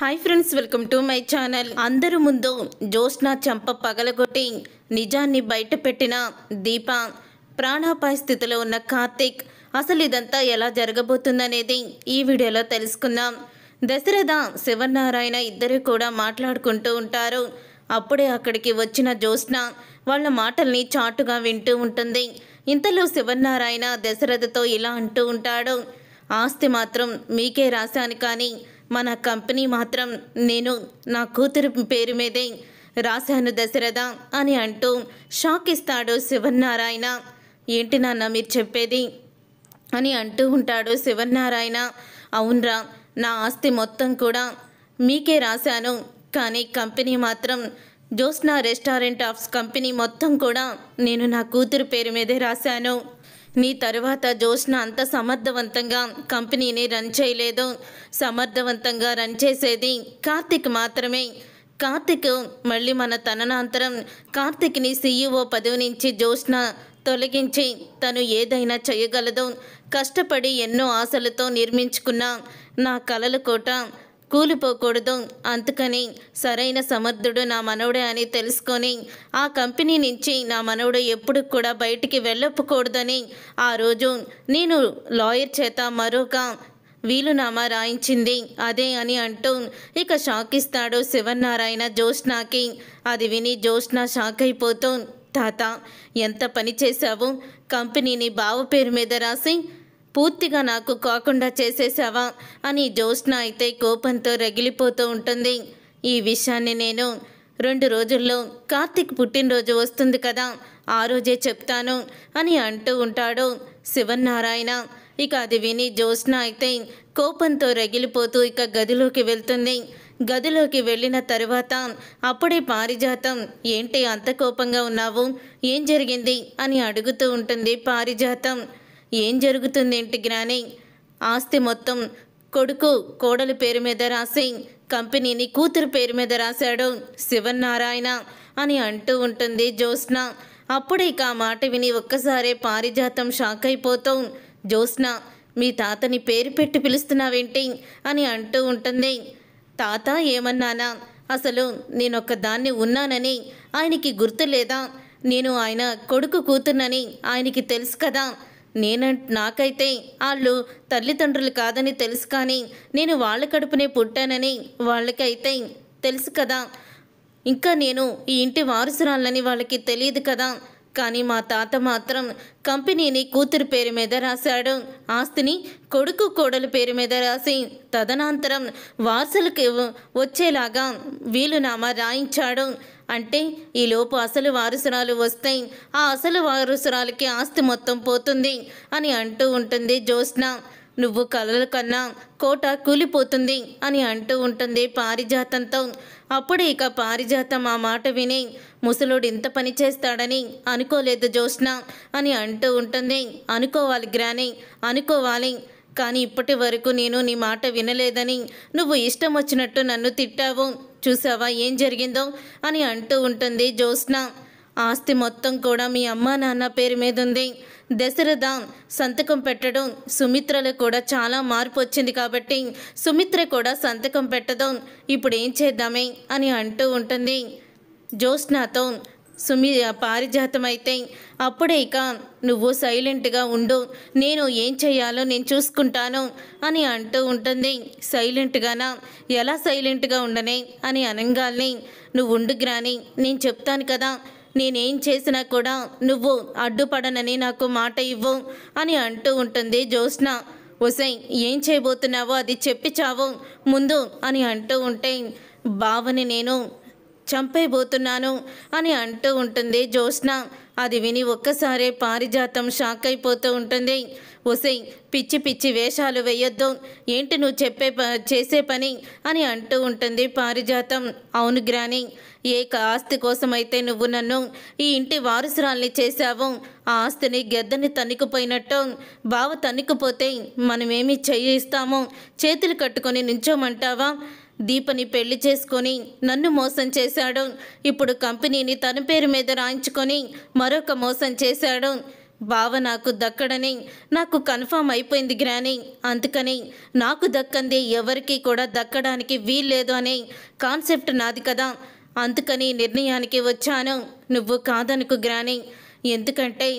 Hi friends, welcome to my channel. అందరి ముందు జోష్నా చంప పగలగొట్టి నిజాన్ని బయటపెట్టిన దీప, ప్రాణాపాయ స్థితిలో ఉన్న కార్తిక్. అసలు ఇదంతా ఎలా జరగబోతుందనేది ఈ వీడియోలో తెలుసుకుందాం. దశరథ, శివనారాయణ ఇద్దరు కూడా మాట్లాడుకుంటూ ఉంటారు. అప్పుడే అక్కడికి వచ్చిన జోష్నా వాళ్ళ మాటల్ని చాటుగా వింటూ ఉంటుంది. ఇంతలో శివనారాయణ దశరథతో ఇలా అంటూ ఉంటాడు, ఆస్తి మాత్రం మీకే రాశాను, కానీ మన కంపెనీ మాత్రం నేను నా కూతురు పేరు మీదే రాశాను దశరథ అని అంటూ షాక్ ఇస్తాడు శివనారాయణ. ఏంటి నాన్న మీరు చెప్పేది అని అంటూ ఉంటాడు శివనారాయణ. అవునరా, నా ఆస్తి మొత్తం కూడా మీకే రాశాను, కానీ కంపెనీ మాత్రం జోష్నా రెస్టారెంట్ ఆఫ్ కంపెనీ మొత్తం కూడా నేను నా కూతురు పేరు మీదే రాశాను. నీ తర్వాత జోష్నా అంత సమర్థవంతంగా కంపెనీని రన్ చేయలేదు. సమర్థవంతంగా రన్ చేసేది కార్తిక్ మాత్రమే. కార్తిక్ మళ్ళీ మన తదనంతరం కార్తిక్ని CEO పదవి నుంచి జోష్నా తొలగించి తను ఏదైనా చేయగలదు. కష్టపడి ఎన్నో ఆశలతో నిర్మించుకున్న నా కలల కోట కూలిపోకూడదు. అందుకని సరైన సమర్థుడు నా మనవడే అని తెలుసుకొని ఆ కంపెనీ నుంచి నా మనవడు ఎప్పుడు కూడా బయటికి వెళ్ళకపోకూడదని ఆ రోజు నేను లాయర్ చేత మరొక వీలునామా రాయించింది అదే అని అంటూ ఇక షాక్ ఇస్తాడు శివనారాయణ జోష్నాకి. అది విని జోష్నా షాక్ అయిపోతూ, తాత ఎంత పని చేశావు, కంపెనీని బావ పేరు మీద రాసి పూర్తిగా నాకు కాకుండా చేసేసావా అని జోష్నా అయితే కోపంతో రగిలిపోతూ ఉంటుంది. ఈ విషయాన్ని నేను 2 రోజుల్లో కార్తిక్ పుట్టినరోజు వస్తుంది కదా, ఆ రోజే చెప్తాను అని అంటూ ఉంటాడు శివనారాయణ. ఇక అది విని జోష్నా అయితే కోపంతో రగిలిపోతూ ఇక గదిలోకి వెళ్తుంది. గదిలోకి వెళ్ళిన తరువాత అప్పుడే పారిజాతం, ఏంటి అంత కోపంగా ఉన్నావు, ఏం జరిగింది అని అడుగుతూ ఉంటుంది పారిజాతం. ఏం జరుగుతుందేంటి గ్రాని, ఆస్తి మొత్తం కొడుకు కోడలి పేరు మీద రాసి కంపెనీని కూతురు పేరు మీద రాశాడు శివనారాయణ అని అంటూ ఉంటుంది జోష్నా. అప్పుడే ఇక ఆ మాట విని ఒక్కసారే పారిజాతం షాక్ అయిపోతూ, జోష్నా మీ తాతని పేరు పెట్టి పిలుస్తున్నావేంటి అని అంటూ ఉంటుంది. తాత ఏమన్నానా, అసలు నేనొక్క దాన్ని ఉన్నానని ఆయనకి గుర్తు లేదా, నేను ఆయన కొడుకు కూతుర్నని ఆయనకి తెలుసు కదా, నాకైతే వాళ్ళు తల్లిదండ్రులు కాదని తెలుసు, కానీ నేను వాళ్ళ కడుపునే పుట్టానని వాళ్ళకైతే తెలుసు కదా, ఇంకా నేను ఈ ఇంటి వారసురాలని వాళ్ళకి తెలియదు కదా. కానీ మా తాత మాత్రం కంపెనీని కూతురు పేరు మీద రాశాడు, ఆస్తిని కొడుకు కోడలు పేరు మీద రాసి తదనంతరం వారసులకు వచ్చేలాగా వీలునామా రాయించాడు. అంటే ఈలోపు అసలు వారసురాలు వస్తే ఆ అసలు వారసురాలకి ఆస్తి మొత్తం పోతుంది అని అంటూ ఉంటుంది జోష్నా. నువ్వు కలల కన్నా కోట కూలిపోతుంది అని అంటూ ఉంటుంది పారిజాతంతో. అప్పుడే ఇక పారిజాతం ఆ మాట విని, ముసలోడు ఇంత పని చేస్తాడని అనుకోలేదు జోష్నా అని అంటూ ఉంటుంది. అనుకోవాలి గ్రాని, అనుకోవాలి, కానీ ఇప్పటి వరకు నేను నీ మాట వినలేదని నువ్వు ఇష్టం వచ్చినట్టు నన్ను తిట్టావు, చూసావా ఏం జరిగిందో అని అంటూ ఉంటుంది జోష్నా. ఆస్తి మొత్తం కూడా మీ అమ్మా నాన్న పేరు మీద ఉంది. దశరథ సంతకం పెట్టడం, సుమిత్రలో కూడా చాలా మార్పు వచ్చింది కాబట్టి సుమిత్ర కూడా సంతకం పెట్టడం, ఇప్పుడు ఏం చేద్దామే అని అంటూ ఉంటుంది జోష్నాతో పారిజాతం అయితే. అప్పుడే ఇక నువ్వు సైలెంట్గా ఉండు, నేను ఏం చేయాలో నేను చూసుకుంటాను అని అంటూ ఉంటుంది. సైలెంట్గానా, ఎలా సైలెంట్గా ఉండనే అని అనగాల్ని, నువ్వు ఉండు గ్రాని, నేను చెప్తాను కదా, నేనేం చేసినా కూడా నువ్వు అడ్డుపడనని నాకు మాట ఇవ్వు అని అంటూ ఉంటుంది జోష్నా. ఒసై ఏం చేయబోతున్నావో అది చెప్పి చావు ముందు అని అంటూ ఉంటే, బావని నేను చంపైపోతున్నాను అని అంటూ ఉంటుంది జోష్నా. అది విని ఒక్కసారే పారిజాతం షాక్ అయిపోతూ ఉంటుంది. ఒసై పిచ్చి పిచ్చి వేషాలు వేయొద్దు, ఏంటి నువ్వు చేసే పని అని అంటూ ఉంటుంది పారిజాతం. అవును గ్రాని, ఏ ఆస్తి కోసమైతే నువ్వు నన్ను ఈ ఇంటి వారసురాల్ని చేశావు, ఆ ఆస్తిని గెద్దని తన్నుకుపోయినట్టు బావ తన్నుకుపోతే మనమేమి చేయిస్తామో, చేతులు కట్టుకొని నించోమంటావా? దీపని పెళ్లి చేసుకొని నన్ను మోసం చేశాడు, ఇప్పుడు కంపెనీని తన పేరు మీద రాయించుకొని మరొక మోసం చేశాడు. బావ నాకు దక్కడని నాకు కన్ఫర్మ్ అయిపోయింది గ్రాని. అందుకని నాకు దక్కంది ఎవరికి కూడా దక్కడానికి వీల్లేదు అనే కాన్సెప్ట్ నాది కదా. అందుకని నిర్ణయానికి వచ్చాను. నువ్వు కాదనుకు గ్రాని. ఎందుకంటే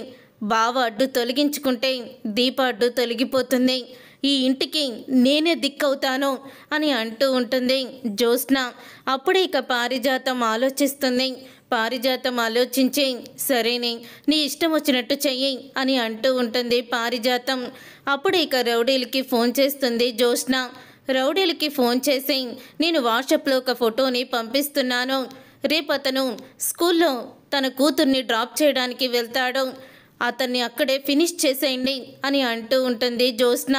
బావ అడ్డు తొలగించుకుంటే దీప అడ్డు తొలగిపోతుంది. ఈ ఇంటికి నేనే దిక్కవుతాను అని అంటూ ఉంటుంది జ్యోత్స్న. అప్పుడే ఇక పారిజాతం ఆలోచిస్తుంది. పారిజాతం ఆలోచించి సరేనే నీ ఇష్టం వచ్చినట్టు చెయ్యి అని అంటూ ఉంటుంది పారిజాతం. అప్పుడు ఇక రౌడీలకి ఫోన్ చేస్తుంది జ్యోత్స్న. రౌడీలకి ఫోన్ చేసి నేను వాట్సాప్లో ఒక ఫోటోని పంపిస్తున్నాను. రేపు అతను స్కూల్లో తన కూతుర్ని డ్రాప్ చేయడానికి వెళ్తాడు. అతన్ని అక్కడే ఫినిష్ చేసేయండి అని అంటూ ఉంటుంది జ్యోత్స్న.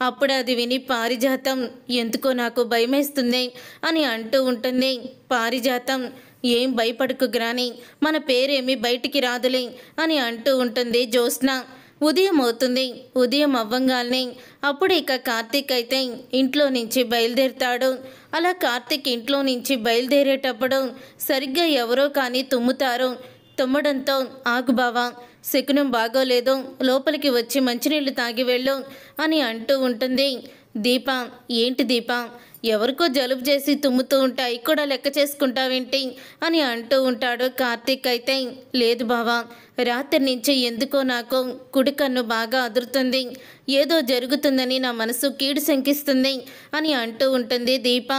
అప్పుడు అది విని పారిజాతం ఎందుకో నాకు భయమేస్తుంది అని అంటూ ఉంటుంది. పారిజాతం ఏం భయపడకు గ్రాని, మన పేరేమీ బయటికి రాదులే అని అంటూ ఉంటుంది జ్యోత్స్న. ఉదయం అవుతుంది. ఉదయం అవ్వంగానే అప్పుడు ఇక కార్తీక్ అయితే ఇంట్లో నుంచి బయలుదేరుతాడు. అలా కార్తీక్ ఇంట్లో నుంచి బయలుదేరేటప్పుడు సరిగ్గా ఎవరో కానీ తుమ్ముతారు. తుమ్మడంతో ఆగు బావా, శకునం బాగోలేదు, లోపలికి వచ్చి మంచినీళ్ళు తాగి వెళ్ళు అని అంటూ ఉంటుంది దీప. ఏంటి దీప, ఎవరికో జలుబు చేసి తుమ్ముతూ ఉంటాయి కూడా లెక్క చేసుకుంటావేంటి అని అంటూ ఉంటాడు కార్తీక్. అయితే లేదు బావా, రాత్రి నుంచి ఎందుకో నాకు కుడి కన్ను బాగా అదురుతుంది, ఏదో జరుగుతుందని నా మనసు కీడు శంకిస్తుంది అని అంటూ ఉంటుంది దీప.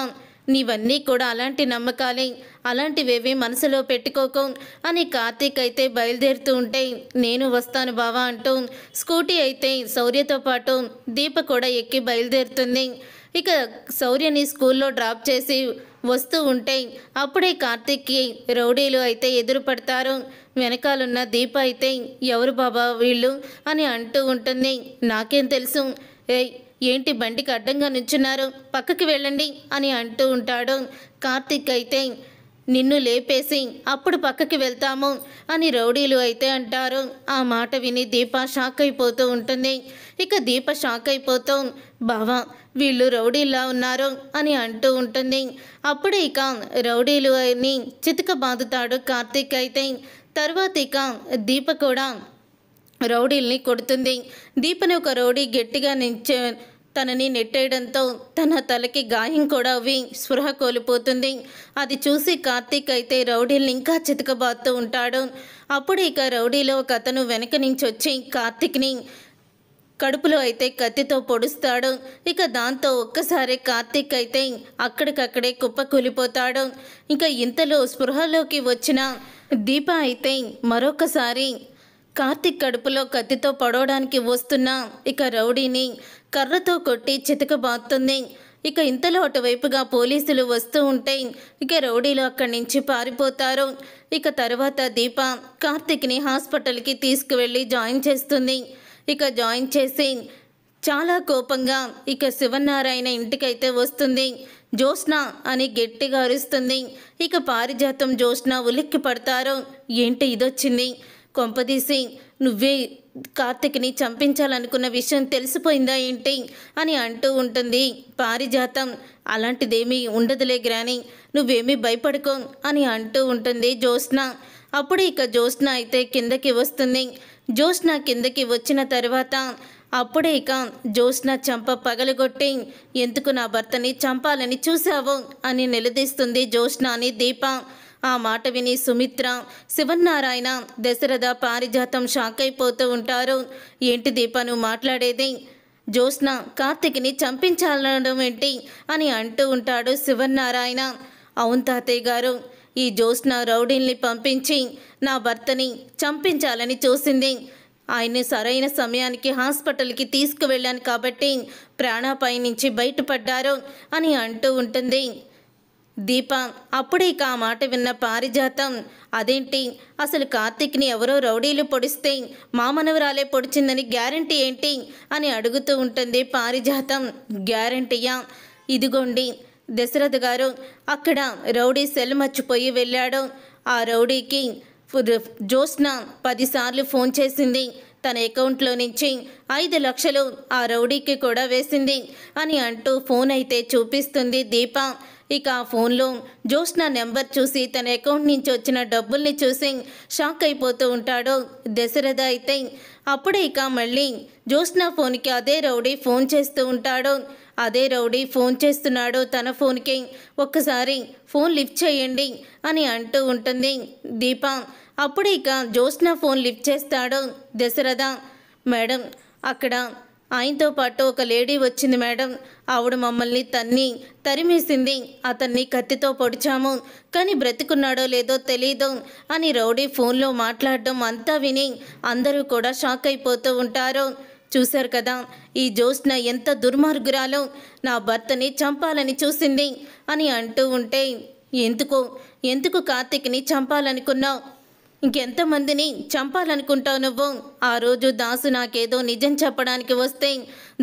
నీవన్నీ కూడా అలాంటి నమ్మకాలే, అలాంటివేవి మనసులో పెట్టుకోకు అని కార్తీక్ అయితే బయలుదేరుతూ ఉంటే నేను వస్తాను బావా అంటూ స్కూటీ అయితే శౌర్యతో పాటు దీప కూడా ఎక్కి బయలుదేరుతుంది. ఇక శౌర్యని స్కూల్లో డ్రాప్ చేసి వస్తూ ఉంటే అప్పుడే కార్తీక్కి రౌడీలు అయితే ఎదురు పడతారు. వెనకాలన్న దీప అయితే ఎవరు బాబా వీళ్ళు అని అంటూ ఉంటుంది. నాకేం తెలుసు, ఏంటి బండికి అడ్డంగా నుంచున్నారు, పక్కకి వెళ్ళండి అని అంటూ ఉంటాడు. కార్తీక్ అయితే నిన్ను లేపేసి అప్పుడు పక్కకి వెళ్తాము అని రౌడీలు అయితే అంటారు. ఆ మాట విని దీప షాక్ అయిపోతూ ఉంటుంది. ఇక దీప షాక్ అయిపోతూ బావా వీళ్ళు రౌడీలా ఉన్నారు అని అంటూ ఉంటుంది. అప్పుడు ఇక రౌడీలు అని చితక బాదుతాడు కార్తీక్ అయితే. తర్వాత ఇక దీప కూడా రౌడీల్ని కొడుతుంది. దీపని ఒక రౌడీ గట్టిగా తనని నెట్టేయడంతో తన తలకి గాయం కూడా అవి స్పృహ కోల్పోతుంది. అది చూసి కార్తీక్ అయితే రౌడీల్ని ఇంకా చితకబాదుతూ ఉంటాడు. అప్పుడు ఇక రౌడీలో ఒక అతను వెనక నుంచి వచ్చి కార్తీక్ని కడుపులో అయితే కత్తితో పొడుస్తాడు. ఇక దాంతో ఒక్కసారి కార్తీక్ అయితే అక్కడికక్కడే కుప్పకూలిపోతాడు. ఇంకా ఇంతలో స్పృహలోకి వచ్చిన దీప అయితే మరొకసారి కార్తీక్ కడుపులో కత్తితో పడవడానికి వస్తున్న ఇక రౌడీని కర్రతో కొట్టి చితకబాదుతుంది. ఇక ఇంతలో అటువైపుగా పోలీసులు వస్తూ ఉంటే ఇక రౌడీలు అక్కడి నుంచి పారిపోతారు. ఇక తర్వాత దీప కార్తీక్ని హాస్పిటల్కి తీసుకువెళ్ళి జాయిన్ చేస్తుంది. ఇక జాయిన్ చేసి చాలా కోపంగా ఇక శివనారాయణ ఇంటికైతే వస్తుంది. జ్యోత్స్న అని గట్టిగా అరుస్తుంది. ఇక పారిజాతం జ్యోత్స్న ఉలిక్కి పడతారు. ఏంటి ఇదొచ్చింది, కొంపదీసి నువ్వే కార్తీక్ని చంపించాలనుకున్న విషయం తెలిసిపోయిందా ఏంటి అని అంటూ ఉంటుంది పారిజాతం. అలాంటిదేమీ ఉండదులే గ్రాని, నువ్వేమీ భయపడుకో అని అంటూ ఉంటుంది జ్యోత్స్న. అప్పుడు ఇక జ్యోత్స్న అయితే కిందకి వస్తుంది. జ్యోత్స్న కిందకి వచ్చిన తర్వాత అప్పుడే ఇక జ్యోత్స్న చంప పగలగొట్టి ఎందుకు నా భర్తని చంపాలని చూసావు అని నిలదీస్తుంది జ్యోత్స్న అని దీప. ఆ మాట విని సుమిత్ర, శివనారాయణ, దశరథ, పారిజాతం షాక్ అయిపోతూ ఉంటారు. ఏంటి దీప నువ్వు మాట్లాడేది, జ్యోత్స్న కార్తీక్ని చంపించాలనడం ఏంటి అని అంటూ ఉంటాడు శివనారాయణ. అవును తాతయ్య గారు, ఈ జ్యోత్స్న రౌడీల్ని పంపించి నా భర్తని చంపించాలని చూసింది. ఆయన్ని సరైన సమయానికి హాస్పిటల్కి తీసుకువెళ్ళాను కాబట్టి ప్రాణాపాయ నుంచి బయటపడ్డారు అని అంటూ ఉంటుంది దీప. అప్పుడే ఇక ఆ మాట విన్న పారిజాతం అదేంటి, అసలు కార్తీక్ని ఎవరో రౌడీలు పొడిస్తే మా మనవరాలే పొడిచిందని గ్యారంటీ ఏంటి అని అడుగుతూ ఉంటుంది పారిజాతం. గ్యారంటీయా, ఇదిగోండి దశరథ గారు అక్కడ రౌడీ సెల్ మర్చిపోయి వెళ్ళాడు. ఆ రౌడీకి జ్యోత్స్న 10 సార్లు ఫోన్ చేసింది. తన అకౌంట్లో నుంచి 5 లక్షలు ఆ రౌడీకి కూడా వేసింది అని అంటూ ఫోన్ అయితే చూపిస్తుంది దీప. ఇక ఆ ఫోన్లో జ్యోత్స్న నెంబర్ చూసి తన అకౌంట్ నుంచి వచ్చిన డబ్బుల్ని చూసి షాక్ అయిపోతూ ఉంటాడు దశరథ. అయితే అప్పుడే ఇక మళ్ళీ జ్యోత్స్న ఫోన్కి అదే రౌడీ ఫోన్ చేస్తూ ఉంటాడు. అదే రౌడీ ఫోన్ చేస్తున్నాడు తన ఫోన్కి. ఒక్కసారి ఫోన్ లిఫ్ట్ చేయండి అని అంటూ ఉంటుంది దీప. అప్పుడే ఇక జ్యోత్స్న ఫోన్ లిఫ్ట్ చేస్తాడు దశరథ. మేడం, అక్కడ ఆయనతో పాటు ఒక లేడీ వచ్చింది మేడం. ఆవిడ మమ్మల్ని తరిమేసింది. అతన్ని కత్తితో పొడిచాము, కానీ బ్రతికున్నాడో లేదో తెలీదు అని రౌడీ ఫోన్లో మాట్లాడడం అంతా విని అందరూ కూడా షాక్ అయిపోతూ ఉంటారు. చూశారు కదా, ఈ జ్యోత్స్న ఎంత దుర్మార్గురాలో, నా భర్తని చంపాలని చూసింది అని అంటూ ఉంటే, ఎందుకు కార్తీక్ని చంపాలనుకున్నావు? ఇంకెంతమందిని చంపాలనుకుంటావు నువ్వు? ఆ రోజు దాసు నాకేదో నిజం చెప్పడానికి వస్తే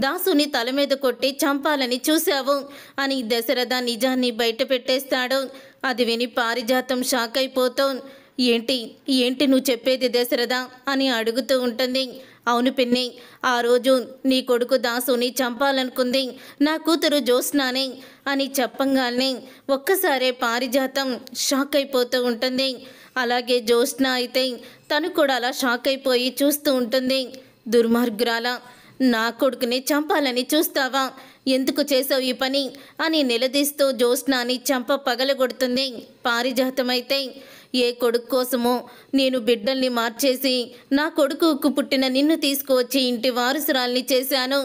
దాసుని తల మీద కొట్టి చంపాలని చూశావు అని దశరథ నిజాన్ని బయట పెట్టేస్తాడు. అది విని పారిజాతం షాక్ అయిపోతూ, ఏంటి నువ్వు చెప్పేది దశరథ అని అడుగుతూ ఉంటుంది. అవును పిన్ని, ఆ రోజు నీ కొడుకు దాసుని చంపాలనుకుంది నా కూతురు జ్యోత్స్నాని అని చెప్పంగానే ఒక్కసారే పారిజాతం షాక్ అయిపోతూ ఉంటుంది. అలాగే జ్యోత్స్న అయితే తను కూడా అలా షాక్ అయిపోయి చూస్తూ ఉంటుంది. దుర్మార్గురాల, నా కొడుకుని చంపాలని చూస్తావా? ఎందుకు చేసావు ఈ పని అని నిలదీస్తూ జ్యోత్స్నాని చంప పగలగొడుతుంది పారిజాతం. అయితే ఏ కొడుకు కోసమో నేను బిడ్డల్ని మార్చేసి నా కొడుకుకు పుట్టిన నిన్ను తీసుకువచ్చి ఇంటి వారసురాల్ని చేశాను,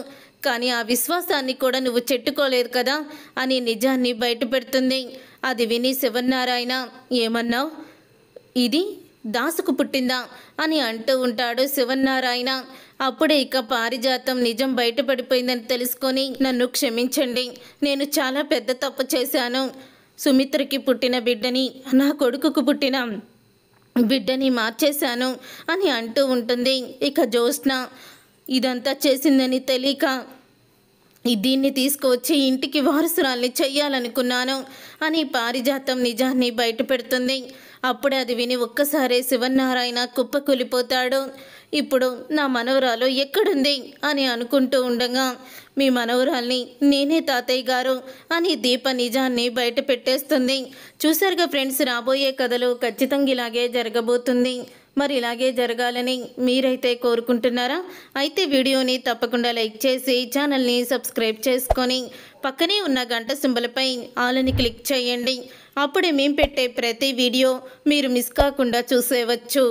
కానీ ఆ విశ్వాసాన్ని కూడా నువ్వు చెట్టుకోలేదు కదా అని నిజాన్ని బయట పెడుతుంది. అది విని శివనారాయణ, ఏమన్నావు? ఇది దాసుకు పుట్టిందా అని అంటూ ఉంటాడు శివనారాయణ. అప్పుడే ఇక పారిజాతం నిజం బయటపడిపోయిందని తెలుసుకొని, నన్ను క్షమించండి, నేను చాలా పెద్ద తప్పు చేశాను. సుమిత్రకి పుట్టిన బిడ్డని నా కొడుకుకు పుట్టిన బిడ్డని మార్చేశాను అని అంటూ ఉంటుంది. ఇక జ్యోత్స్న ఇదంతా చేసిందని తెలియక దీన్ని తీసుకువచ్చి ఇంటికి వారసురాల్ని చెయ్యాలనుకున్నాను అని పారిజాతం నిజాన్ని బయట పెడుతుంది. అప్పుడే అది విని ఒక్కసారే శివనారాయణ కుప్పకూలిపోతాడు. ఇప్పుడు నా మనవరాలు ఎక్కడుంది అని అనుకుంటూ ఉండగా, మీ మనవరాల్ని నేనే తాతయ్య గారు అని దీప నిజాన్ని బయట పెట్టేస్తుంది. చూసారుగా ఫ్రెండ్స్, రాబోయే కథలు ఖచ్చితంగా ఇలాగే జరగబోతుంది. మరి ఇలాగే జరగాలని మీరైతే కోరుకుంటున్నారా? అయితే వీడియోని తప్పకుండా లైక్ చేసి ఛానల్ని సబ్స్క్రైబ్ చేసుకొని పక్కనే ఉన్న గంట సింబల్పై ఆల్ అని క్లిక్ చేయండి. అప్పుడే మేము పెట్టే ప్రతి వీడియో మీరు మిస్ కాకుండా చూసేవచ్చు.